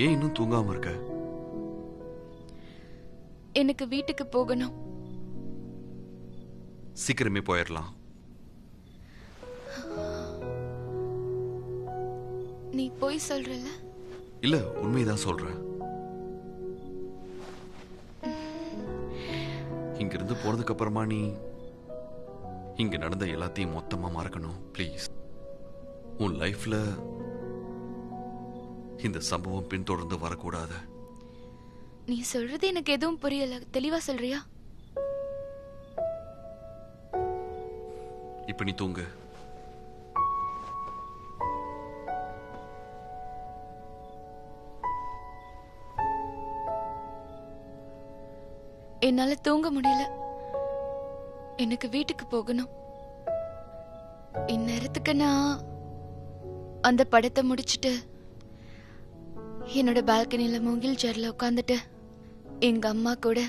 ஏன் இன்னும் தூங்காம இருக்க? எனக்கு வீட்டுக்கு போகணும். சீக்கிரமே போயிடலாம். நீ போய் சொல்றல? இல்ல, உண்மைதான் சொல்றேன். இங்கிருந்து போனதுக்கு அப்புறமா நீ இங்க நடந்த எல்லாத்தையும் மொத்தமா மறக்கணும். ப்ளீஸ். உன் லைஃப்ல இந்த சம்பவம் பின்தொடர்ந்து வரக்கூடாது. நீ சொல்றது எனக்கு எதுவும் புரியல. தெளிவா சொல்றியா? இப்ப நீ தூங்கு. என்னால தூங்க முடியல. எனக்கு வீட்டுக்கு போகணும். இந்நேரத்துக்கு நான் அந்த படத்தை முடிச்சிட்டு என்னோட பால்கனில மூங்கில் சேர்ல உட்காந்துட்டு எங்க அம்மா கூட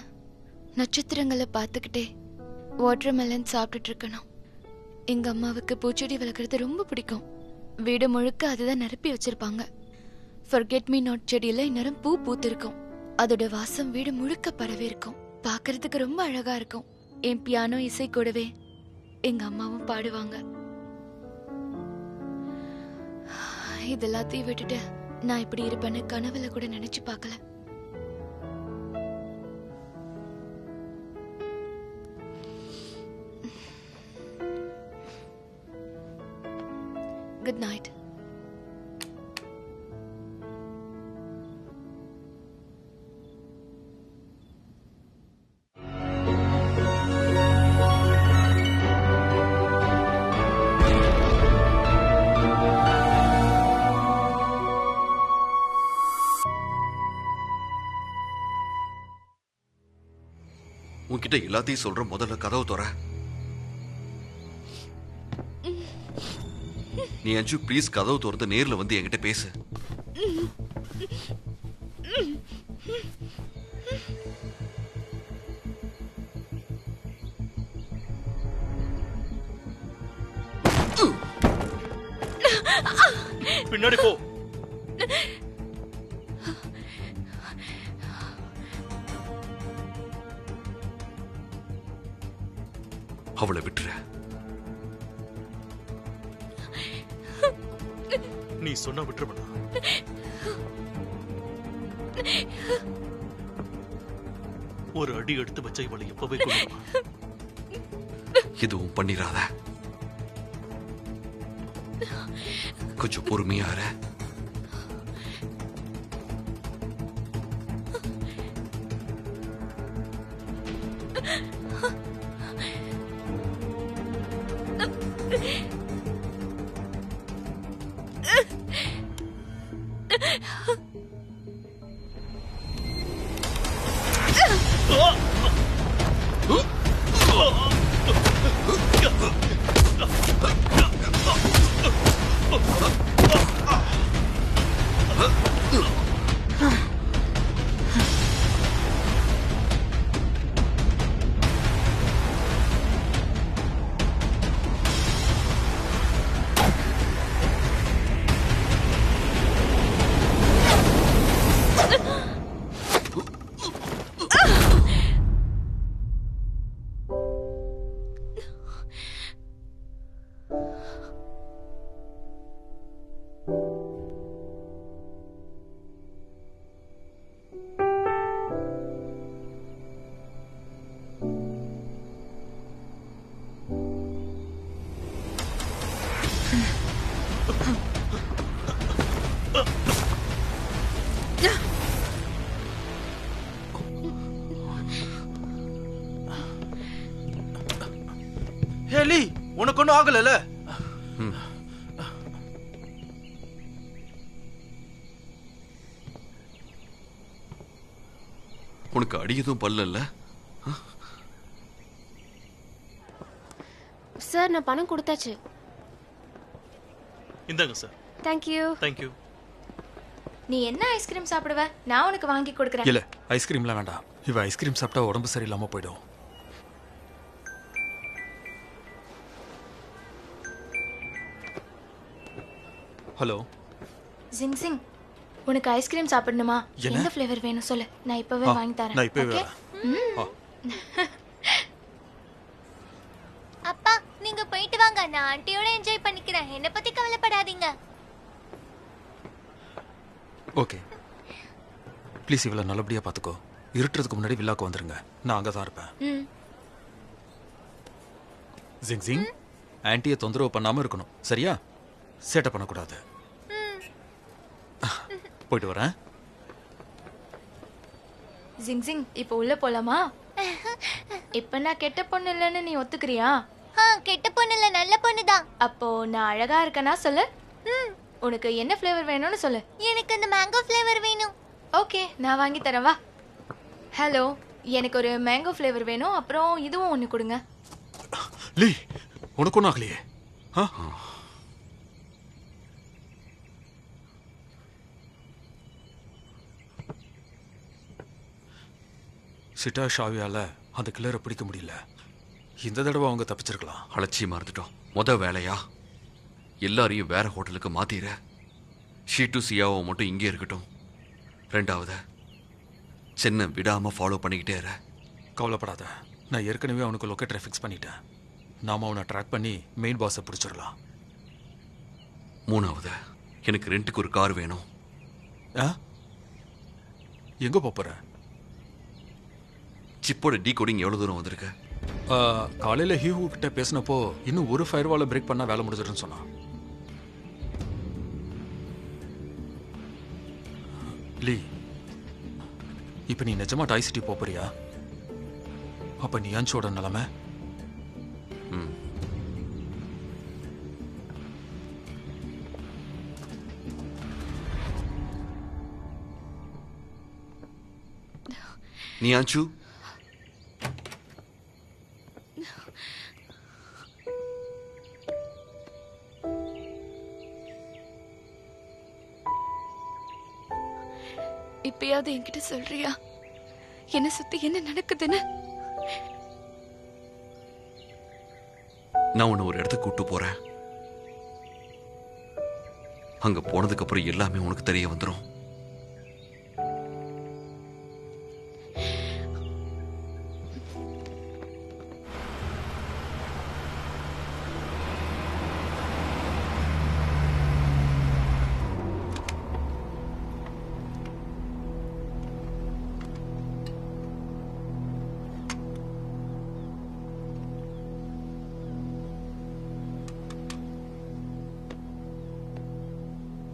நட்சத்திரங்களை பார்த்துக்கிட்டே வாட்டர்மெலன் சாப்பிட்டுட்டு இருக்கணும். எங்க அம்மாவுக்கு பூச்செடி வளர்க்கறது ரொம்ப பிடிக்கும். வீடு முழுக்க அதுதான் நிரப்பி வச்சிருப்பாங்க. ஃபர்கெட் மீ நாட் செடியில இந்நேரம் பூ பூத்திருக்கும். அதோட வாசம் வீடு முழுக்க பரவி இருக்கும். பார்க்கறதுக்கு ரொம்ப அழகா இருக்கும். என் பியானோ இசை கூடவே எங்க அம்மாவும் பாடுவாங்க. இதெல்லாத்தையும் விட்டுட்டு நான் இப்படி இருப்பேன்னு கனவுல கூட நினைச்சு பார்க்கல. Good night. உன்கிட்ட எல்லாத்தையும் சொல்ற, முதல்ல கதவு தோற. நீ அஞ்சு ப்ளீஸ் கதவு திறந்து நேர்ல வந்து என்கிட்ட பேசு. பின்னாடி போ. அவளை விட்டுற. நீ சொன்னா விட்டுருவா? ஒரு அடி எடுத்து வச்ச இவளை எப்பவே கொள்ளுவா. எதுவும் பண்ணிராத. கொஞ்சம் பொறுமையா இரு. ஹேலி, உனக்கு ஒன்னும் ஆகல? உனக்கு அடி எதுவும் பல்லல? சார், நான் பணம் கொடுத்தாச்சு. இந்தாங்க சார். தேங்க்யூ. தேங்க்யூ. நீ என்ன ஐஸ்கிரீம் சாப்பிடுவ? நான் உனக்கு வாங்கி கொடுக்குறேன். இல்ல, ஐஸ்கிரீம்லாம் வேண்டாம். இவ ஐஸ்கிரீம் சாப்பிட்டா உடம்பு சரியில்லாம போயிடும். ஹலோ ஜிங் ஜிங், உனக்கு ஐஸ்கிரீம் சாப்பிடணுமா? என்ன? எந்த ஃப்ளேவர் வேணும் சொல்லு, நான் இப்பவே வாங்கி தரேன். நான் இப்பவே Okay? வரேன். அப்பா நீங்க போயிட்டு வாங்க, நான் ஆண்டியோட என்ஜாய் பண்ணிக்கிறேன். என்ன பத்தி கவலைப்படாதீங்க. ஓகே ப்ளீஸ் இவளை நல்லபடியா பாத்துக்கோ. இருட்டுறதுக்கு முன்னாடி வில்லாக்கு வந்துருங்க. நான் அங்கே தான் இருப்பேன். ம். ஜிங் ஜிங் ஆன்ட்டியை தொந்தரவு பண்ணாம இருக்கணும், சரியா? சேட்டை பண்ணக்கூடாது. போயிட்டு வரேன். ஜிங் ஜிங், இப்போ உள்ள போலாமா? இப்ப நான் கெட்ட பொண்ணு இல்லைன்னு நீ ஒத்துக்கிறியா? கெட்ட பொண்ணு இல்ல, நல்ல பொண்ணு தான். அப்போ நான் அழகா இருக்கேனா சொல்லு. உனக்கு என்ன ஃப்ளேவர் வேணும்னு சொல்லு. எனக்கு இந்த மேங்கோ ஃப்ளேவர் வேணும். ஓகே, நான் வாங்கி தரேன், வா. ஹலோ, எனக்கு ஒரு மேங்கோ ஃப்ளேவர் வேணும், அப்புறம் இதுவும் ஒன்று கொடுங்க. லீ உனக்கு ஒன்றும் ஆகலையே? சிட்டா ஷாவியால அந்த கிளரை பிடிக்க முடியல. இந்த தடவை அவங்க தப்பிச்சிருக்கலாம். அலட்சியமா இருந்துட்டோம். வேலையா எல்லாரையும் வேற ஹோட்டலுக்கு மாத்திர. ஷீட்டு சியாவோ மட்டும் இங்கே இருக்கட்டும். ரெண்டாவது சென்னை விடாம ஃபாலோ பண்ணிக்கிட்டே இரு. கவலைப்படாத, நான் ஏற்கனவே அவனுக்கு லொக்கேட்டரை ஃபிக்ஸ் பண்ணிட்டேன். நாம அவனை ட்ராக் பண்ணி மெயின் பாஸை பிடிச்சிடலாம். மூணாவது எனக்கு ரெண்டுக்கு ஒரு கார் வேணும். எங்க போற? சிப்போட டீ கோடிங் எவ்வளவு தூரம் வந்திருக்கு? காலையில ஹியூ கிட்ட பேசினப்போ இன்னும் ஒரு ஃபயர்வாலை பிரேக் பண்ணா வேலை முடிஞ்சிடுன்னு சொன்னான். லீ, இப்ப நீ நிஜமா டாய் சிட்டி போறியா? அப்ப நீ அன்ஷோட நிலைமை? நீ அஞ்சு இப்பயாவது என்கிட்ட சொல்றியா என்ன சுத்தி என்ன நடக்குதுன்னு? நான் உன்னை ஒரு இடத்துக்கு கூட்டு போறேன். அங்க போனதுக்கு அப்புறம் எல்லாமே உனக்கு தெரிய வந்துடும்.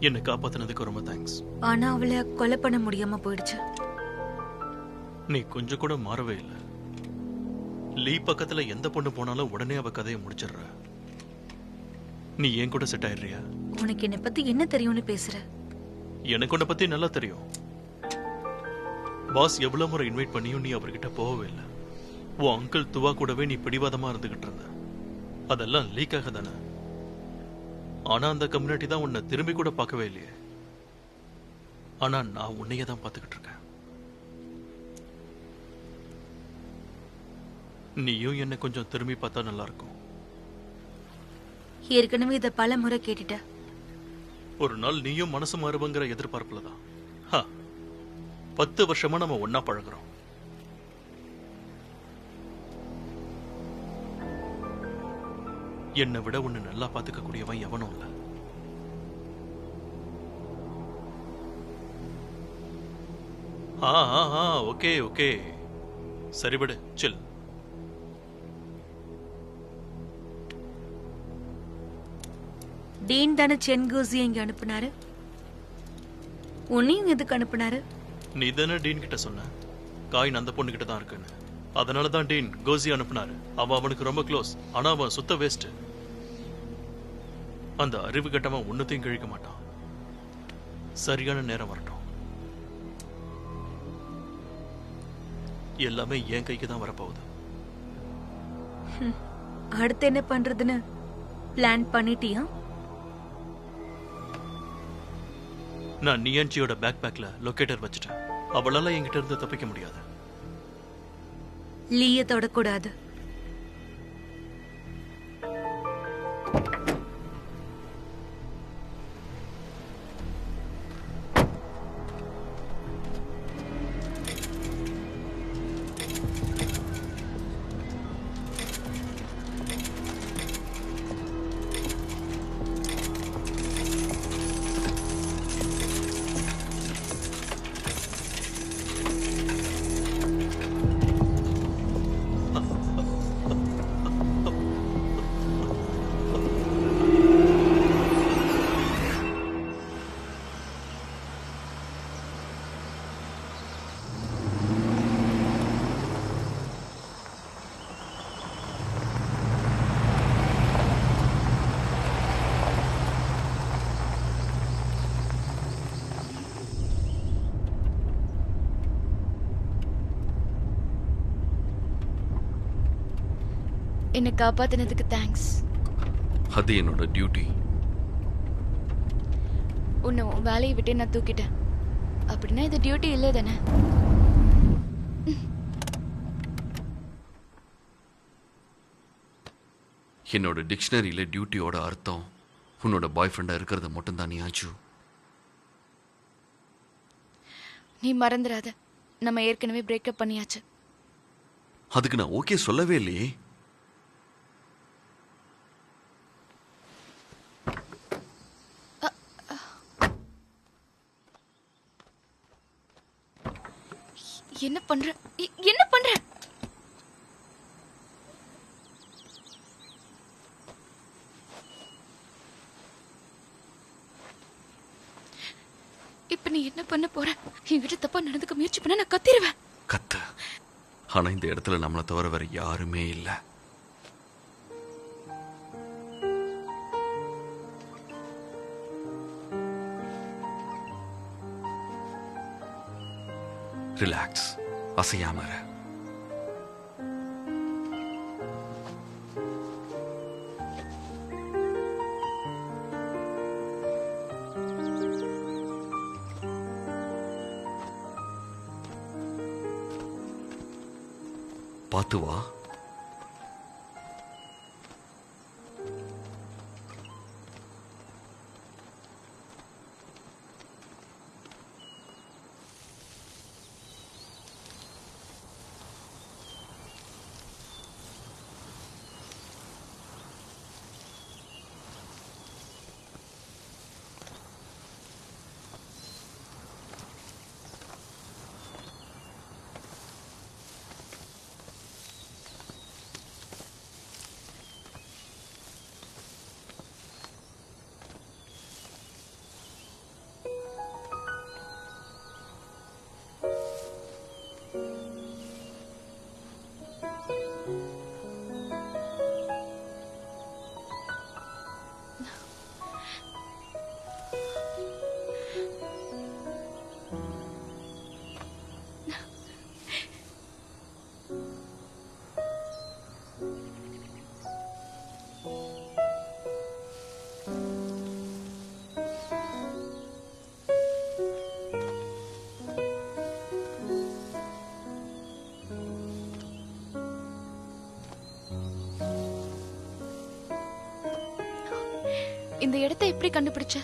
என்னை காப்பாத்தினதுக்கு ரொம்ப தேங்க்ஸ். ஆனா அவளை கொலை பண்ண முடியாம போயிடுச்சு. நீ கொஞ்சம் கூட மாறவே இல்லை. லீ பக்கத்துல எந்த பொண்ணு போனாலும் உடனே அவ கதையை முடிச்சிடுற. நீ ஏன் கூட செட் ஆயிடுறியா? உனக்கு என்னை பத்தி என்ன தெரியும்னு பேசுற? எனக்கு உன்னை பத்தி நல்லா தெரியும். பாஸ் எவ்வளவு முறை இன்வைட் பண்ணியும் நீ அவர்கிட்ட போகவே இல்லை. உன் அங்கிள் துவா கூடவே நீ பிடிவாதமா இருந்துகிட்டு இருந்த. அதெல்லாம் லீக்காக தானே. ஆனா அந்த கம்யூனிட்டி தான் உன்னை திரும்பி கூட பார்க்கவே இல்லையே. ஆனா நான் உன்னையே தான் பார்த்துக்கிட்டு இருக்கேன். நீயும் என்ன கொஞ்சம் திரும்பி பார்த்தா நல்லா இருக்கும். ஏற்கனவே இத பல முறை கேட்டுட்ட. ஒரு நாள் நீயும் மனசு மாறுவங்கிற எதிர்பார்ப்புல தான் 10 வருஷமா நம்ம ஒன்னா பழகுறோம். என்னை விட உன்னை நல்லா பாத்துக்க கூடியவன் எவனும் இல்ல. ஓகே ஓகே, சரி விடு, சில். டீன் தானே சென்கோசி இங்க அனுப்புனாரு. உன்னையும் எதுக்கு அனுப்புனாரு? நீ தானே டீன் கிட்ட சொன்ன காயின் அந்த பொண்ணு கிட்ட தான் இருக்குன்னு. அதனாலதான் டீன் கோசி அனுப்புனாரு. அவனுக்கு ரொம்ப க்ளோஸ். ஆனா அவன் சுத்த வேஸ்ட். அந்த அறிவு கட்டவன் ஒன்னத்தையும் கழிக்க மாட்டான். சரியான நேரம் வரட்டும், எல்லாமே என் கைக்கு தான் வரப்போகுது. அடுத்து என்ன பண்றதுன்னு பிளான் பண்ணிட்டியா? நான் நியான்சியோட பேக் பேக்ல லொகேட்டர் வச்சுட்டேன். அவளால என்கிட்ட இருந்து தப்பிக்க முடியாது. லீய தொடக்கூடாது. என்னை காப்பாத்தினதுக்கு தேங்க்ஸ். அது என்னோட டியூட்டி. உன்னை உன் வேலையை விட்டு நான் தூக்கிட்டேன். அப்படின்னா இது டியூட்டி இல்லை தானே? என்னோட டிக்ஷனரியில டியூட்டியோட அர்த்தம் உன்னோட பாய் ஃப்ரெண்டா இருக்கிறது மட்டும்தான். நீ ஆச்சு. நீ மறந்துடாத, நம்ம ஏற்கனவே பிரேக்கப் பண்ணியாச்சு. அதுக்கு நான் ஓகே சொல்லவே இல்லையே. என்ன பண்ற? என்ன பண்ற? இப்ப நீ என்ன பண்ண போற? என்கிட்ட தப்பா நடந்துக்க முயற்சி பண்ண நான் கத்திருவேன். கத்து. ஆனா இந்த இடத்துல நம்மளை தவிர வேற யாருமே இல்லை. ரிலாக்ஸ். அசையாம இரு. பார்த்து வா. இந்த இடத்தை எப்படி கண்டுபிடிச்ச?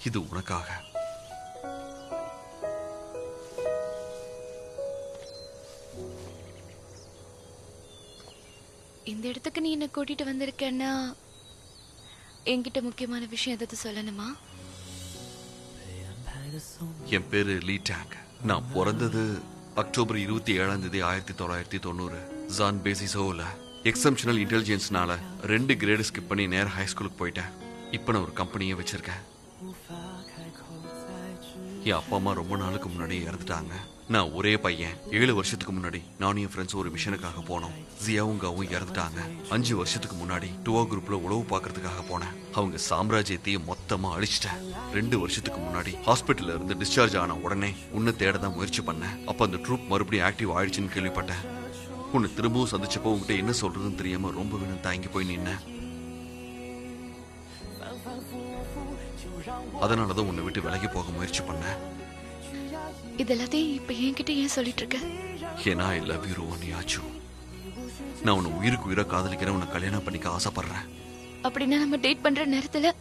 இது உனக்காக. இந்த இடத்துக்கு நீ என்ன கூட்டிட்டு வந்திருக்கன்னா என்கிட்ட முக்கியமான விஷயம் எதாவது சொல்லணுமா? என் பேரு லீ டாங். நான் பிறந்தது அக்டோபர் 27 1990 ஜான் பேசிசோல. எக்ஸம்ஷனல் இன்டெலிஜென்ஸ்னால 2 கிரேடு ஸ்கிப் பண்ணி நேர ஹை ஸ்கூலுக்கு போயிட்டேன். இப்போ நான் ஒரு கம்பெனியை வச்சிருக்கேன். என் அப்பா அம்மா ரொம்ப நாளுக்கு முன்னாடி இறந்துட்டாங்க. நான் ஒரே பையன். 7 வருஷத்துக்கு முன்னாடி நானும் என் ஃப்ரெண்ட்ஸ் ஒரு மிஷனுக்காக போனோம். ஜியாவும் இறந்துட்டாங்க. 5 வருஷத்துக்கு முன்னாடி டுவா குரூப்ல உழவு பார்க்கறதுக்காக போனேன். அவங்க சாம்ராஜ்யத்தையும் மொத்தமா அழிச்சிட்டேன். 2 வருஷத்துக்கு முன்னாடி ஹாஸ்பிட்டல்ல இருந்து டிஸ்சார்ஜ் ஆன உடனே உன்னை தேட தான் முயற்சி பண்ணேன். அப்ப அந்த ட்ரூப் மறுபடியும் ஆக்டிவ் ஆயிடுச்சுன்னு கேள்விப்பட்டேன். உன்னை திரும்பவும் சந்திச்சப்போ உங்ககிட்ட என்ன சொல்றதுன்னு தெரியாம ரொம்ப தாங்கி போய் நின்னேன். அதனாலதான் உன்னை விட்டு விலகி போக முயற்சி பண்ணேன். இதெல்லாத்தையும் இப்ப என்கிட்ட ஏன் சொல்லிட்டு இருக்க? ஏன்னா ஐ லவ் யூ ரோனியாச்சு. நான் உன்னை உயிருக்கு உயிரை காதலிக்கிறேன். உன்னை கல்யாணம் பண்ணிக்க ஆசைப்படுறேன். அப்படின்னா நம்ம டேட் பண்ற நேரத்துல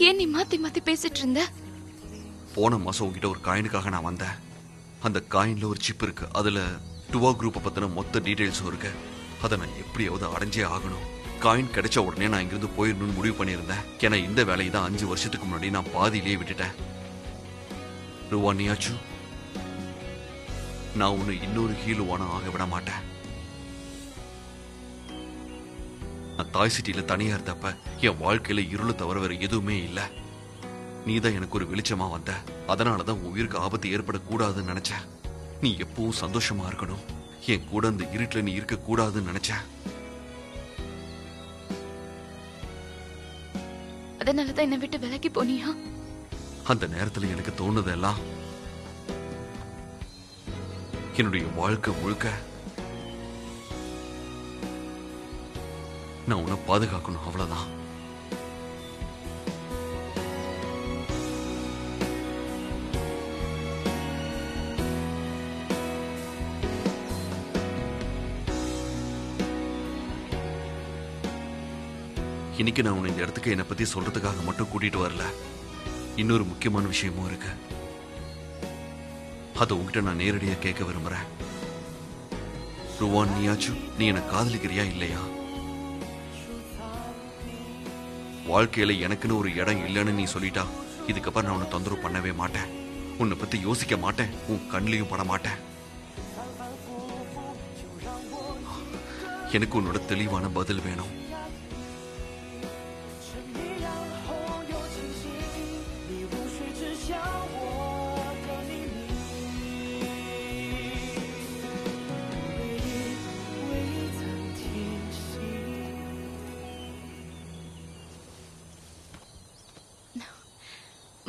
ஏன் நீ மாத்தி மாத்தி பேசிட்டு இருந்த? போன மாசம் உங்ககிட்ட ஒரு காயினுக்காக நான் வந்தேன். அந்த காயின்ல ஒரு சிப் இருக்கு. அதுல டுவா குரூப்பை பத்தின மொத்த டீடைல்ஸும் இருக்கு. அதை நான் எப்படியாவது அடைஞ்சே ஆகணும். காயின் கிடைச்ச உடனே நான் இங்கிருந்து போயிடணும்னு முடிவு பண்ணியிருந்தேன். ஏன்னா இந்த வேலையை தான் 5 வருஷத்துக்கு முன்னாடி நான் பாதியிலேயே விட்டுட்டேன். ருவானியாச்சு, நான் உன்னை இன்னொரு ஹீலுவான ஆக விட மாட்டேன். நான் தாய் சிட்டியில தனியா இருந்தப்ப என் வாழ்க்கையில இருளை தவிர வேற எதுவுமே இல்லை. நீதான் எனக்கு ஒரு வெளிச்சமா வந்த. அதனாலதான் உன் உயிருக்கு ஆபத்து ஏற்படக்கூடாதுன்னு நினைச்சேன். நீ எப்பவும் சந்தோஷமா இருக்கணும். என் கூட அந்த இருட்டுல நீ இருக்க கூடாதுன்னு நினைச்சேன். அதனாலதான் என்னை விட்டு விலகி போனியா? அந்த நேரத்துல எனக்கு தோணுதெல்லாம் என்னுடைய வாழ்க்கை முழுக்க நான் உன்னை பாதுகாக்கணும், அவ்வளவுதான். இன்னைக்கு நான் உன்னை இந்த இடத்துக்கு என்னை பத்தி சொல்றதுக்காக மட்டும் கூட்டிட்டு வரல. இன்னொரு முக்கியமான விஷயமும் இருக்கு. அதை உங்ககிட்ட நான் நேரடியா கேட்க விரும்புறேன். ருவான், நீயாச்சும் நீ என்ன காதலிக்கிறியா இல்லையா? வாழ்க்கையில எனக்குன்னு ஒரு இடம் இல்லைன்னு நீ சொல்லிட்டா இதுக்கப்புறம் நான் உன்னை தொந்தரவு பண்ணவே மாட்டேன். உன்னை பத்தி யோசிக்க மாட்டேன். உன் கண்ணிலையும் பட மாட்டேன். எனக்கு உன்னோட தெளிவான பதில் வேணும்.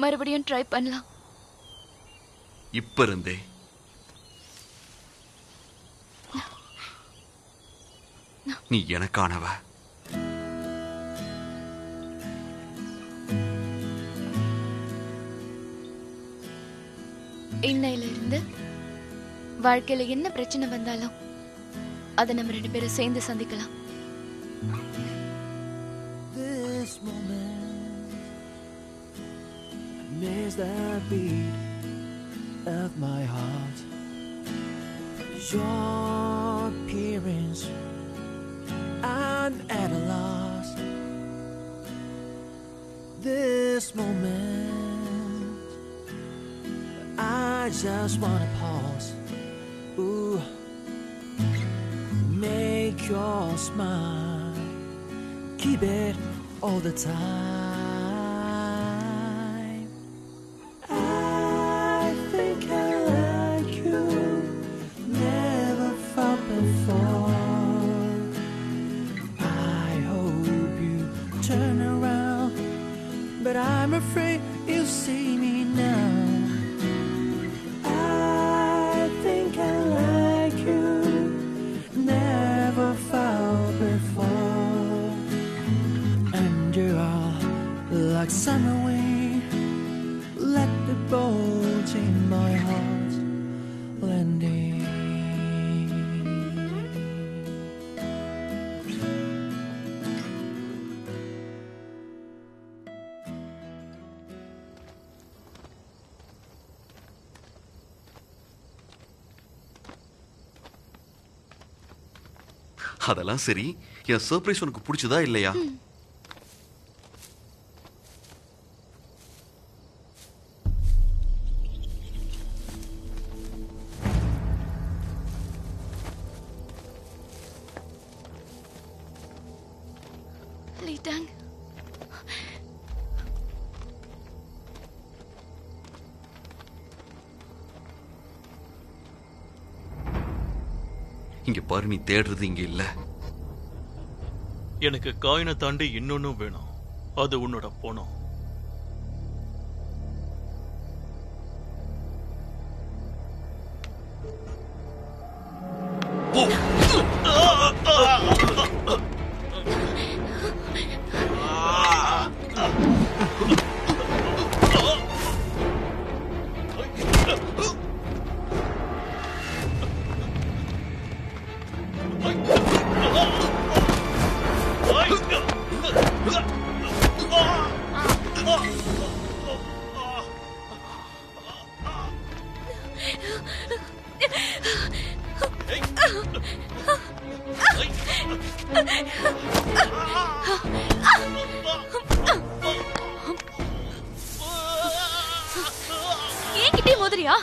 மறுபடியும் ட்ரை பண்ணலாம். இப்ப இருந்தே நீ எனக்கானவ. இன்னையில இருந்து வாழ்க்கையில என்ன பிரச்சனை வந்தாலும் அதை நம்ம 2 பேரும் சேர்ந்து சந்திக்கலாம். Miss the beat of my heart. Your appearance, I'm at a loss. This moment, I just wanna pause. Ooh, make your smile, keep it all the time. But I'm afraid you'll see me now. I think I like you, never felt before. And you're all like summer wind, let the bolt in my heart landing. அதெல்லாம் சரி, என் surprise உனக்கு பிடிச்சதா இல்லையா? லீடாங், இங்க பாரு, நீ தேடுறது இங்க இல்ல. எனக்கு காயினை தாண்டி இன்னொன்னும் வேணும். அது உன்னோட பணம். ஏன்கிட்டே மோதிரியா?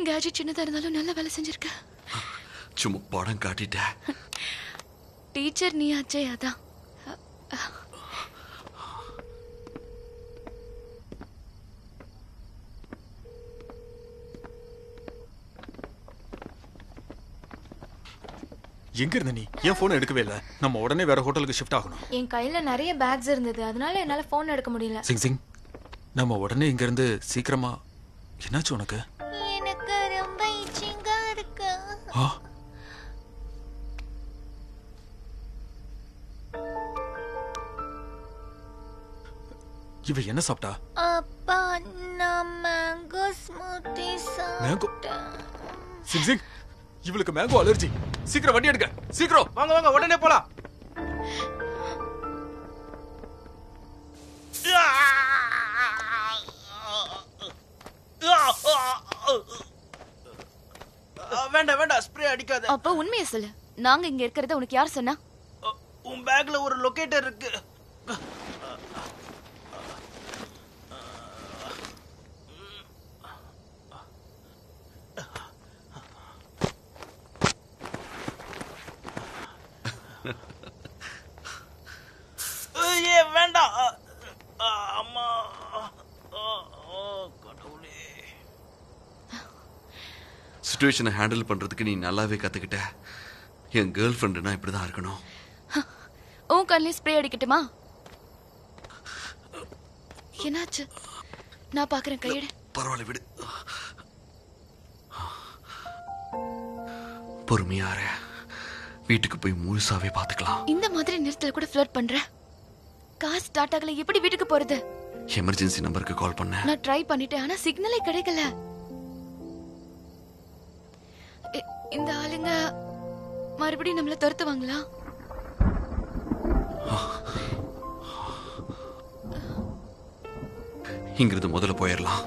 கேஜெட் சின்னதா இருந்தாலும் நல்ல வேலை செஞ்சிருக்க. சும்மா படம் காட்டிட்ட. டீச்சர் நீ ஆச்சே அதான். எங்க இருந்த நீ? ஏன் போன் எடுக்கவே இல்ல? நம்ம உடனே வேற ஹோட்டலுக்கு ஷிஃப்ட் ஆகணும். என் கையில நிறைய பேக்ஸ் இருந்தது, அதனால என்னால போன் எடுக்க முடியல. சிங் சிங், நம்ம உடனே இங்க இருந்து சீக்கிரமா. என்னாச்சு உனக்கு? எனக்கு ரொம்ப இச்சிங்கா இருக்கு. இவ என்ன சாப்பிட்டா? அப்பா, நான் மேங்கோ ஸ்மூத்தி சாப்பிட்டேன். சிங் சிங், இவளுக்கு மேங்கோ அலர்ஜி. சீக்கிரம் வண்டி எடுங்க, சீக்கிரம் வாங்க வாங்க, உடனே போலாம். வேண்டாம் வேண்டாம், ஸ்ப்ரே அடிக்காத. அப்ப உண்மையை சொல்லு, நாங்க இங்க இருக்கிறத உனக்கு யார் சொன்னா? உன் பேக்ல ஒரு லொகேட்டர் இருக்கு. வேண்டாம் அம்மா. கடவுளே. சிச்சுவேஷனை ஹேண்டில் பண்றதுக்கு நீ நல்லாவே கத்துக்கிட்ட. என் கேர்ள் ஃப்ரெண்டுனா இப்படிதான் இருக்கணும். உன் கண்ணிலே ஸ்ப்ரே அடிக்கட்டுமா? என்னாச்சு? நான் பாக்குறேன், கையெடு. பரவாயில்ல, விடு. பொறுமையார வீட்டுக்கு போய் முழுசாவே பாத்துக்கலாம். இந்த மாதிரி நேரத்துல கூட ஃப்ளர்ட் பண்ற? கார் ஸ்டார்ட் ஆகல, எப்படி வீட்டுக்கு போறது? எமர்ஜென்சி நம்பருக்கு கால் பண்ண. நான் ட்ரை பண்ணிட்டேன், ஆனா சிக்னலே கிடைக்கல. இந்த ஆளுங்க மறுபடியும் நம்மள துரத்துவாங்களா? இங்கிருந்து முதல்ல போயிடலாம்.